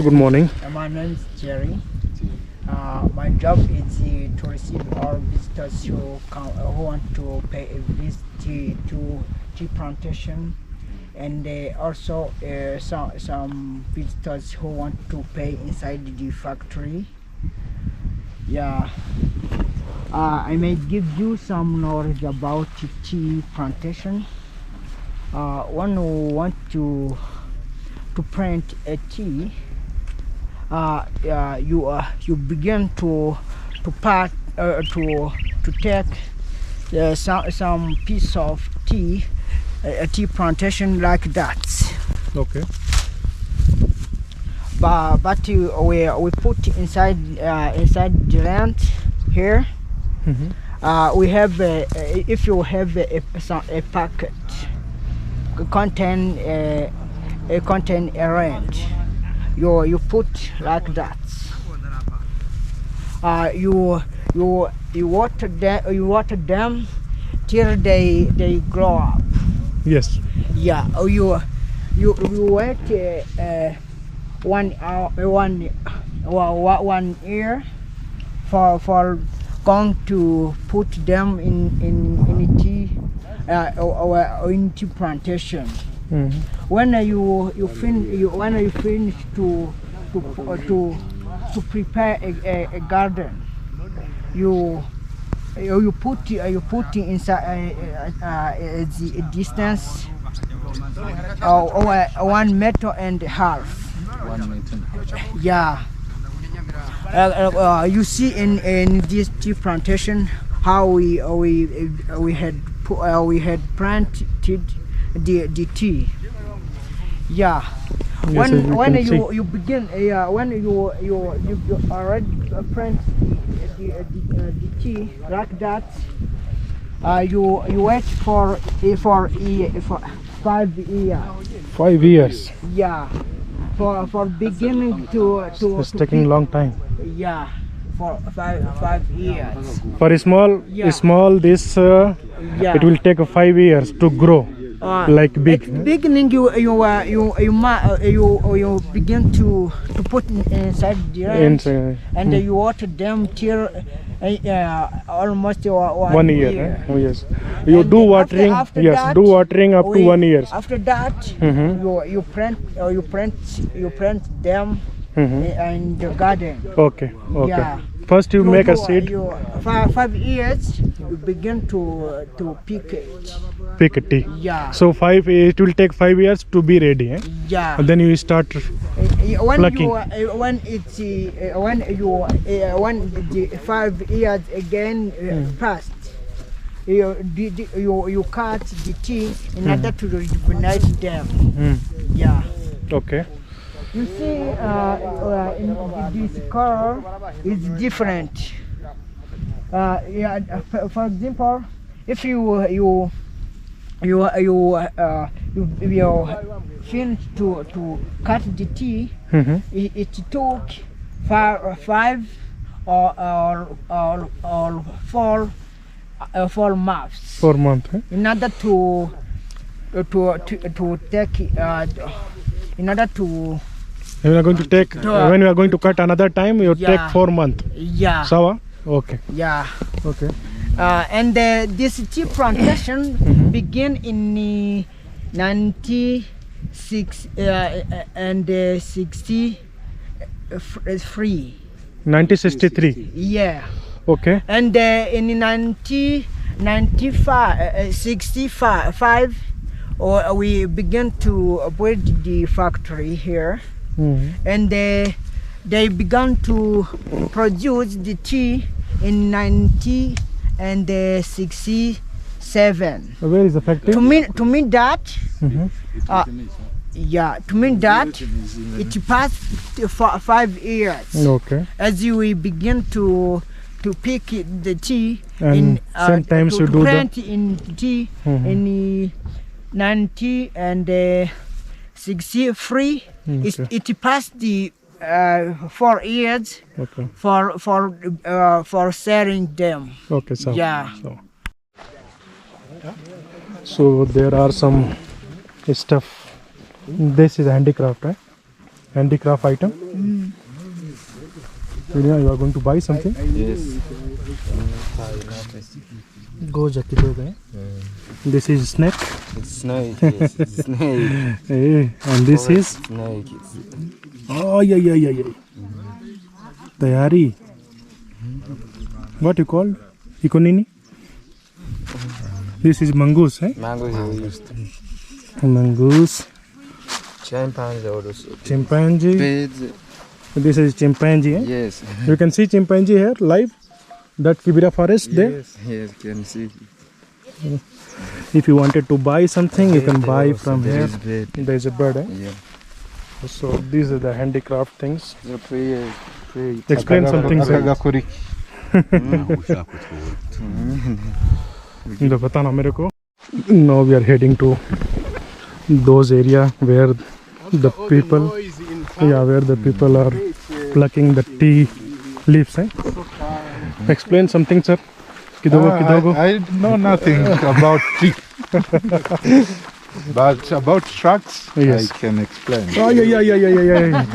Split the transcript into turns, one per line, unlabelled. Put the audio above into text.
Good morning.
My name is Jerry. My job is to receive all visitors who want to pay a visit to tea plantation, and also some visitors who want to pay inside the factory. Yeah. I may give you some knowledge about tea plantation. One who want to plant a tea, you begin to take some piece of tea, a tea plantation like that.
Okay.
But we put inside the land here. We have if you have a packet contain a range, you put like that. You water them till they grow up.
Yes.
Yeah. You wait 1 year for going to put them in tea in tea plantation. When you finish to prepare a garden, you put inside a distance 1.5 meters.
1 meter.
Yeah. You see in this tea plantation how we had planted the tea. Yeah.
Yes,
when you begin when you already plant the tea like that, you wait for 5 years.
5 years.
Yeah. For beginning to
It's taking long time.
Yeah, for 5 years.
For a small this
Yeah.
it will take 5 years to grow like big.
At beginning you begin to put inside the range, and you water them till almost 1
year.
year.
Oh, yes. You
And
do watering.
after
Yes,
that,
do watering up to 1 year.
After that, you plant them in the garden.
Okay. Okay.
Yeah.
First you make a seed.
5 years you begin to pick it.
Pick a tea.
Yeah.
So it will take 5 years to be ready.
Yeah.
And then you start plucking.
When the 5 years again passed, you cut the tea in order to rejuvenate them. Yeah.
Okay.
You see, in this color is different. Yeah. For example, if you finish to cut the tea, it took 5 or 4 months.
4 months.
In order to take in order to
When you are going to take when you are going to cut another time, you take 4 months.
Yeah.
Sawa? Okay.
Yeah.
Okay.
And this tea plantation began in 1963.
1963.
Yeah.
Okay.
And in 1965, we began to build the factory here, and they began to produce the tea in 1967.
Where is the factory?
To mean that, it passed 5 years.
Okay.
As we begin to pick the tea,
And sometimes you do
plant in tea in 1963.
Okay.
It passed the 4 years.
Okay.
for selling them.
Okay, so
Yeah.
so there are some stuff. This is handicraft, right? handicraft item. Julia, you are going to buy something?
Yes.
Go Jackie, go there. This is snake.
It's snake. Yes, it's snake.
Hey, and this is
Snake.
oh yeah. Tayari. What you call? Ikonini? This is mongoose, eh?
Mango is used.
Mongoose.
Chimpanzee also.
Chimpanzee.
Birds.
This is chimpanzee, eh?
Yes.
You can see chimpanzee here live. That Kibera forest there.
Yes, yes, can see.
If you wanted to buy something, you can buy from
there
here.
is bird.
There is a bird, eh?
Yeah.
So these are the handicraft things.
The prayer.
Explain something, sir. The Patana Americo. Now we are heading to those area where the people, where the people are plucking the tea leaves. Eh? Explain something, sir.
I know nothing about tea. But about trucks,
Yes.
I can explain.
Oh yeah.